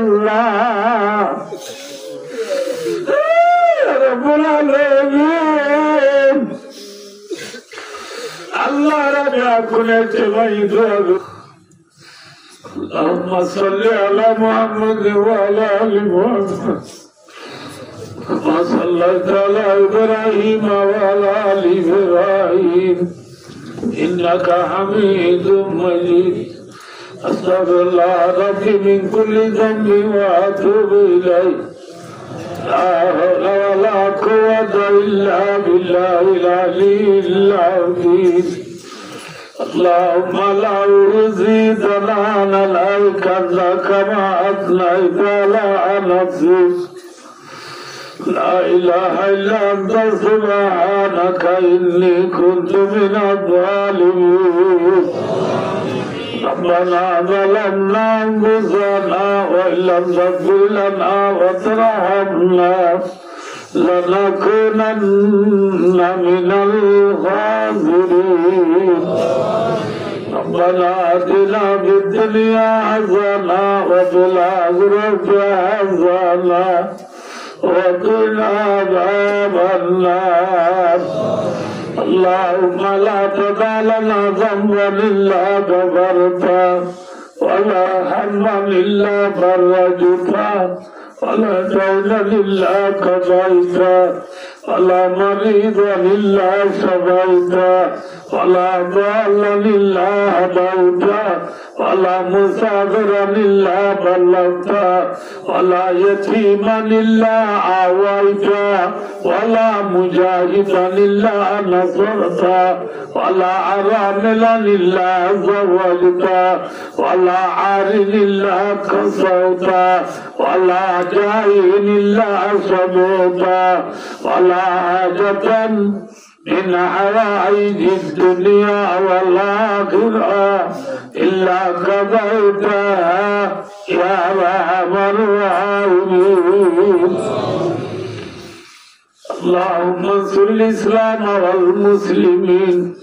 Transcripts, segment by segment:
আল্লাহ আল্লাহ রাজা খুলেছে ভাই اللهم صل على محمد وعلى ال محمد كما صليت على ابراهيم وعلى ال ابراهيم انك حميد مجيد استغفر الله ربي من كل ذنب واتوب اليه لا حول ولا قوه الا بالله العلي العظيم اللهم لا أزيد ثناء عليك كما أثنيت على نفسك لا إله إلا أنت سبحانك إني كنت من الظالمين ربنا ظلمنا أنفسنا وإن لم تغفر لنا وترحمنا لنكونن من الخاسرين ربنا آتنا في الدنيا حسنة وفي الآخرة حسنة وقنا عذاب النار اللهم لا تدع لنا ذنبا إلا غفرته ولا هما إلا فرجته ولا دينا إلا قضيته ولا مريضا إلا شفيته ولا ضالا إلا هديته ولا مسافرا إلا بلغته ولا يتيما إلا آويته ولا مجاهدا إلا نصرته ولا عراملا إلا زوجته ولا عار إلا كسوته ولا جاهل إلا شبيته ولا حاجة من حوائج الدنيا والآخرة إلا قضيتها يا أرحم الراحمين اللهم انصر الإسلام والمسلمين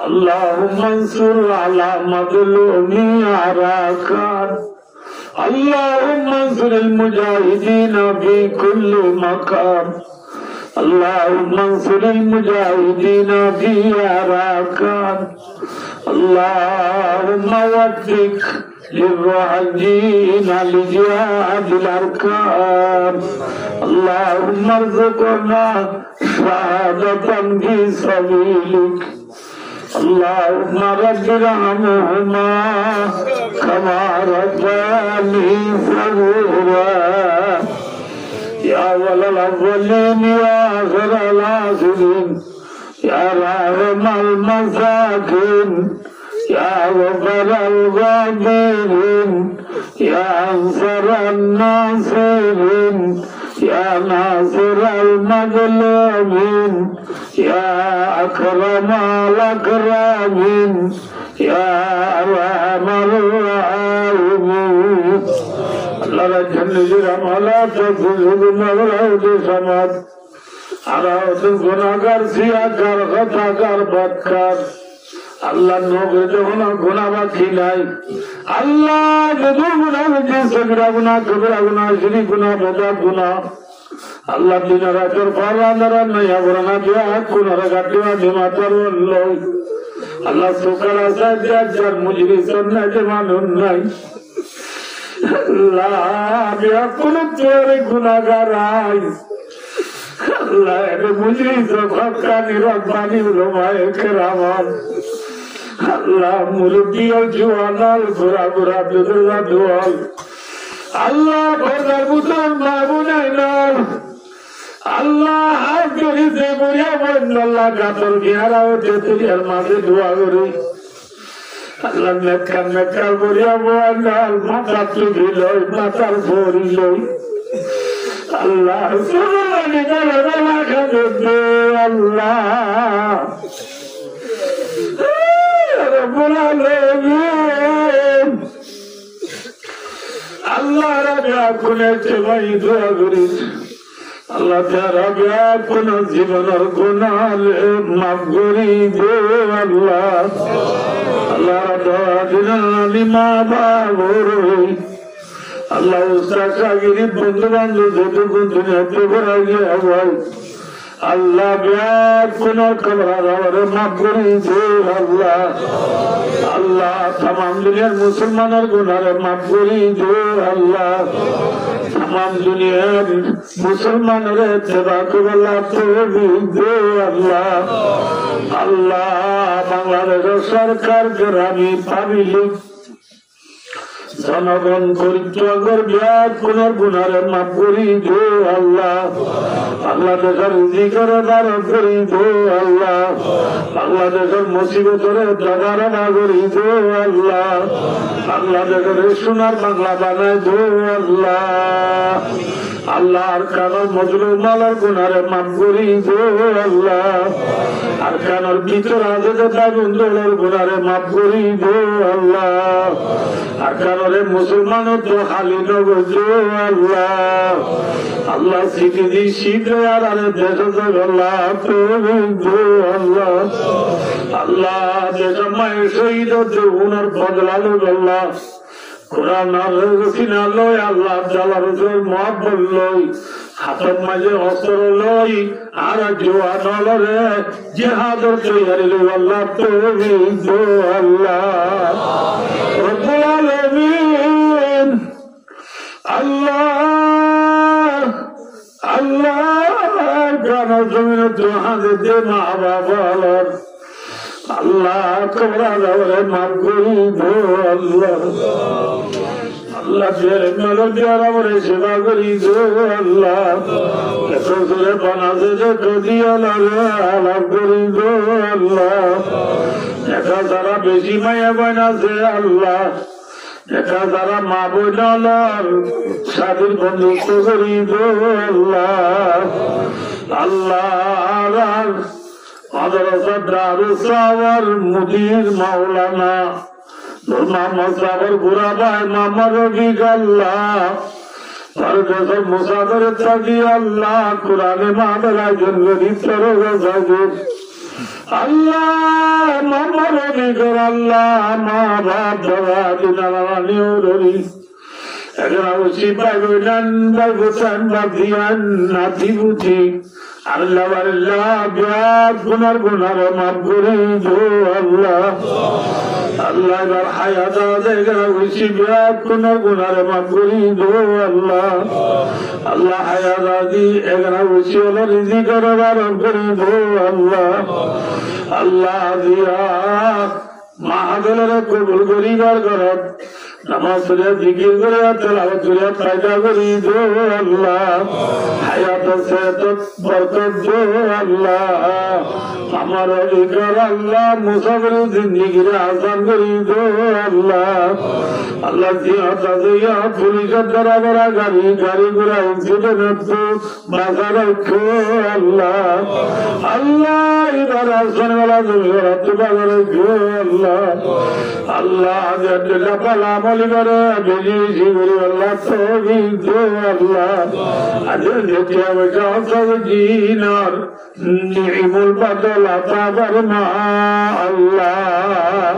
اللهم انصر على مظلومي عراقان اللهم انصر المجاهدين في كل مكان اللهم انصر المجاهدين في عراقان اللهم وفق للراجين لجهاد الأركان اللهم ارزقنا شهادة في سبيلك اللهم رب ارحمهما كما ربياني صغيرا يا أول الأولين يا آخر الآخرين يا راحم المساكين يا غفر الغافرين يا أنصر الناصرين يا ناصر المظلومين يا أكرم الأكرمين يا أرحم الراحمين الله جل وعلا تفوز مولود سماد আরাউত গুনাহগার সিয়াকার খাতাকার বদকার আল্লাহ নবী যখন গুনাহ বাকি নাই আল্লাহ যত গুনাহ হয়েছে সগরা গুনাহ কবিরা গুনাহ শিরিক গুনাহ বেদাত গুনাহ আল্লাহ দিন রাতের পারানারা নয়া বরনা দিয়া গুনাহ গাটিয়া দিমাতার লই আল্লাহ সুকরা সাজ্জার মুজরি সুন্নাতে মানুন নাই আল্লাহ বিয়া কোন তোরে গুনাহগার আই আল্লাহ এর মুজরি সফকানি রব্বানি উলামায়ে কেরাম আল্লাহ মুরব্বি ও জওয়ানাল গোরা গোরা দুদুরা দুয়াল আল্লাহ পর্দার বুতন মাবুনাই নাল আল্লাহ হাত ধরে যে বড়িয়া বন্ধ আল্লাহ গাতর গিয়ারা ও তেতুরিয়ার মাঝে দোয়া করি আল্লাহ নেকা নেকা বড়িয়া বন্দাল মাথা তুলি লই মাথার ভরি লই আল্লাহ সুবহানি দরবালা খাদে আল্লাহ রব্বুল আলামিন আল্লাহ রাজা খুলেছে ভাই দোয়া করি আল্লাহ রাজা কোন জীবনের গুনাহ মাফ করি দে আল্লাহ নানি মা বাবরে আল্লাহ উস্তাদ শাগিরি বন্ধু বান্ধব যেটুকু দুনিয়াতে করা গিয়া ভাই আল্লাহ ব্যাগ কোন খবর মাফ করি দে আল্লাহ আল্লাহ তাম দুনিয়ার মুসলমানের গুনারে মাফ করি দে আল্লাহ তাম দুনিয়ার মুসলমানের সেবা করলা তৌফিক দে আল্লাহ আল্লাহ বাংলাদেশের সরকার গ্রামী পাবলিক জনগণ পরিত্যাগের ব্যাগ পুনর গুনারে মাফ করি দে আল্লাহ বাংলাদেশের জিগরে বারণ করি দে আল্লাহ বাংলাদেশের মুসিবতরে দাদারা না করি দে আল্লাহ বাংলাদেশের সোনার বাংলা বানায় দে আল্লাহ আল্লাহ আর কানোর মজলুম মালার গুনারে মাফ করি দে আল্লাহ আর কানোর ভিতর আছে দাগুন্দরের গুনারে মাফ করি দে আল্লাহ আর কানোরে মুসলমানের তো খালি নগর দে আল্লাহ আল্লাহ সিটি দি শীঘ্র আর দেশ আল্লাহ দে আল্লাহ আল্লাহ দেশ মায়ের শহীদ উনার বদলালো আল্লাহ কোরআন লই আল্লাহ জালার মহাব্বত লই হাতের মাঝে অস্ত্র লই আর জোয়ান রে জিহাদর তৈরি লই আল্লাহ তৌফিক দে আল্লাহ রব্বুল আলামিন আল্লাহ আল্লাহ গান জমিন দোহাদে দে মা বাবার আল্লাহ কবরা দাওরে মাফ করি দে আল্লাহ আল্লাহ জেরে মেলোডিয়ার আমরে সেবা করি দে আল্লাহ এসরে বানাজে যে কদিয়ালা রে আলাপ করি দে আল্লাহ একা যারা বেশি মায়া বানাছে আল্লাহ একা যারা মা বোনালার সাধুর বন্ধুত্ব করি দে আল্লাহ আল্লাহ মাদ্রাসা দারুস সাওয়ার মুদির মাওলানা মোহাম্মদ সাগর বুড়া ভাই মোহাম্মদ রফিক আল্লাহ পরদেশের মুসাফির থাকি আল্লাহ কোরআনে মাহফিলের জন্য গরিব আল্লাহ মোহাম্মদ রফিকের আল্লাহ মা বাপ দাদা দিনারানি ওরি এখানে উচিত পাইবেন বাইবেন বাদিয়ান নাতি বুঝি আল্লাহ আল্লাহ ব্যাগ গুনার গুনারে মাফ করি দে আল্লাহ আল্লাহ এবার হায়াত এখানে উচিত ব্যাগ গুনার গুনারে মাফ করি দে আল্লাহ আল্লাহ হায়াত আদি এখানে উচিত হলো রিজিক করে বারণ করি দে আল্লাহ আল্লাহ দিয়া মাহাদলের কবুল করিবার ঘরত নামাজ পড়িয়া জিকির করে তেলাওয়াত করিয়া ফায়দা করি দে আল্লাহ হায়াত সেহত বরকত দে আল্লাহ আমার অধিকার আল্লাহ মুসাফির জিন্দিগিরে আসান করি দে আল্লাহ আল্লাহ জিয়াতা দিয়া পুলিশের দ্বারা বড় গাড়ি ঘোড়া ইনসিডেন্ট বাধা রাখো আল্লাহ আল্লাহ এবার আসন বেলা তুমি রাত্রি বাধা রাখো আল্লাহ আল্লাহ পালা আমলি করে বেশি বেশি করি আল্লাহ তৌফিক দে আল্লাহ আজকে যেটা বেটা সব জিনার নিমুল বদল আতাবার মা আল্লাহ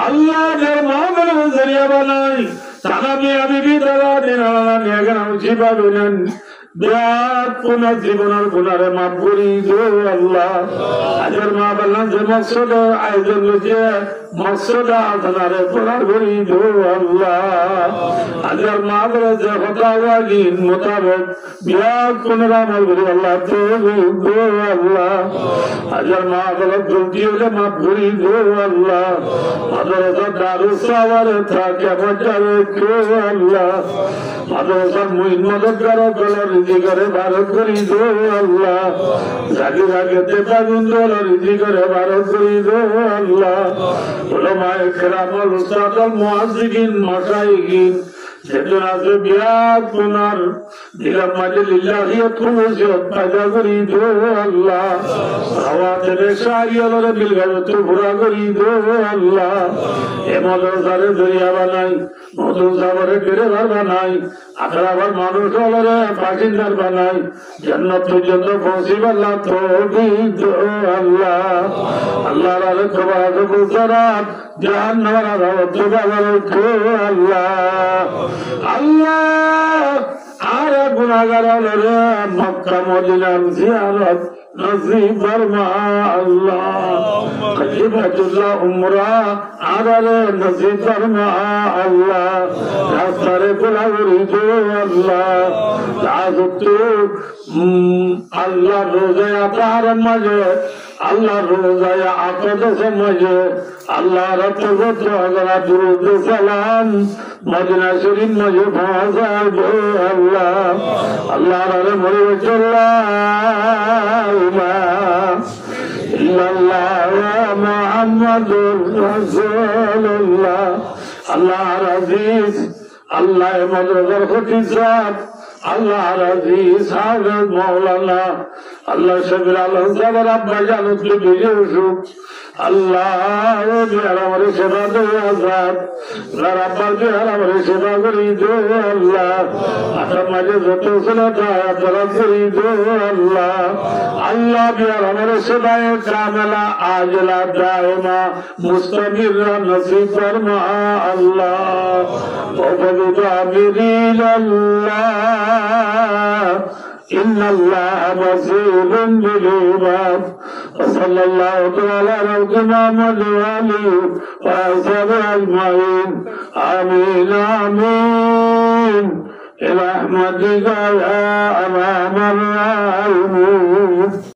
আল্লাহ যার মহামের জরিয়া বানাই তারা আমি বিদারা দিন নিয়ে উচিত পাবেন ব্যাগ কোন জীবনের গুনারে মাফ করি দে আল্লাহ আজের মা বললাম যে মকসদ আয়োজন যে মকসদ আধারে পড়ার করি দে আল্লাহ আজের মা বলে যে হতাওয়াগিন মোতাবেক ব্যাগ কোন রামাল করি আল্লাহ তৌফিক দে আল্লাহ আজের মা বলে গলতি হলে মাফ করি দে আল্লাহ মাদ্রাসা দারুস সাওয়ারে থাকে বাঁচাবে কে আল্লাহ মাদ্রাসার মুইন মদত করো গলার করে ভারত করি দে আল্লাহ জাগির আগেতে পাগুন্দর রিজি করে ভারত করি দে আল্লাহ উলামায়ে কেরাম উস্তাদ মুআজ্জিবিন মাশাইখিন যেদিন আছে বিরাট গুনার দিলাম মাঝে লিল্লাহিয়ত খুবুসিয়ত পয়দা করি দো আল্লাহ হাওয়া দেবে সারিয়ালরে বিলগাজত পুরা করি দো আল্লাহ এ মদরসারে দরিয়া বানাই মদরসারে ড্রাইভার বানাই আখরাবার মানুষ হলরে বাসিন্দার বানাই জান্নাত পর্যন্ত পৌঁছিবাল্লাহ তৌফিক দো আল্লাহ আল্লাহর আরে কবাত বুসরাত জাহান্নামের আযাব থেকে আল্লাহ আল্লাহ আর গুনাহগার হলরে মক্কা মদিনার জিয়ারত নসিব ফরমা আল্লাহ খলিফাতুল্লাহ উমরা আরে নসিব ফরমা আল্লাহ রাস্তারে গোলাগুলি দো আল্লাহ রাজতু আল্লাহ রোজায় আতার মাঝে আল্লাহ রোজায় আকদসের মাঝে আল্লাহ রতগত হযরত দুরূদ সালাম মদিনা শরীফ মাঝে পৌঁছায় দো আল্লাহ আল্লাহ রে মরে ইল্লাল্লাহ মুহাম্মাদুর রাসূলুল্লাহ আল্লাহ আজিজ আল্লাহ মদরজার খতিসাব আল্লাহ আজিজ হযরত মাওলানা আল্লাহ শবির আলম সাহেবের আব্বা জানুত বিজে উসুক আল্লাহ বিহার আমার সেবা দে আজাদ আব্বার বিহার আমার সেবা করি দো আল্লাহ আপনার মাঝে যত ছেলেটা তারা করি দো আল্লাহ আল্লাহ বিহার আমার সেবায় কামেলা আজলা দায়মা মুস্তামির নসিব ফরমা আল্লাহ ওপবিত আমিরিন আল্লাহ إن الله بصير بالعباد وصلى الله تعالى على محمد وآله وصحبه أجمعين آمين آمين برحمتك يا أرحم الراحمين.